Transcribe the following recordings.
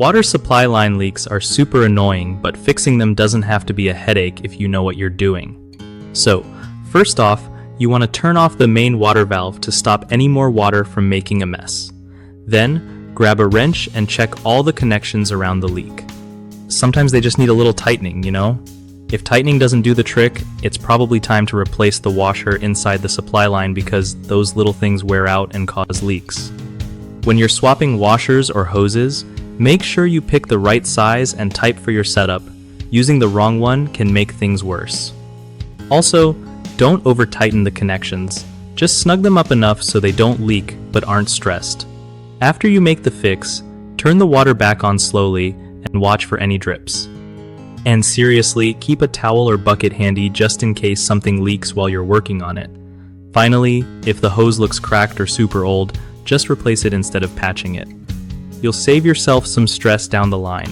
Water supply line leaks are super annoying, but fixing them doesn't have to be a headache if you know what you're doing. So, first off, you want to turn off the main water valve to stop any more water from making a mess. Then, grab a wrench and check all the connections around the leak. Sometimes they just need a little tightening, you know? If tightening doesn't do the trick, it's probably time to replace the washer inside the supply line because those little things wear out and cause leaks. When you're swapping washers or hoses, make sure you pick the right size and type for your setup. Using the wrong one can make things worse. Also, don't over-tighten the connections. Just snug them up enough so they don't leak but aren't stressed. After you make the fix, turn the water back on slowly and watch for any drips. And seriously, keep a towel or bucket handy just in case something leaks while you're working on it. Finally, if the hose looks cracked or super old, just replace it instead of patching it. You'll save yourself some stress down the line.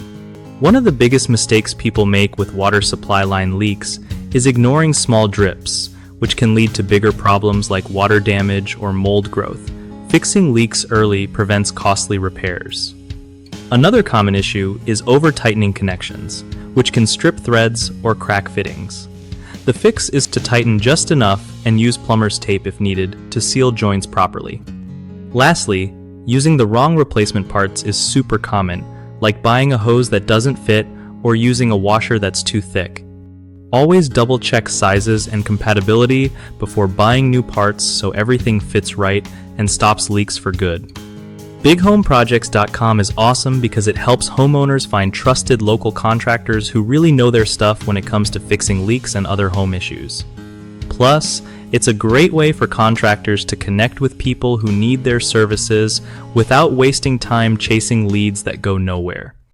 One of the biggest mistakes people make with water supply line leaks is ignoring small drips, which can lead to bigger problems like water damage or mold growth. Fixing leaks early prevents costly repairs. Another common issue is over-tightening connections, which can strip threads or crack fittings. The fix is to tighten just enough and use plumber's tape if needed to seal joints properly. Lastly, using the wrong replacement parts is super common, like buying a hose that doesn't fit or using a washer that's too thick. Always double-check sizes and compatibility before buying new parts so everything fits right and stops leaks for good. BigHomeProjects.com is awesome because it helps homeowners find trusted local contractors who really know their stuff when it comes to fixing leaks and other home issues. Plus, it's a great way for contractors to connect with people who need their services without wasting time chasing leads that go nowhere.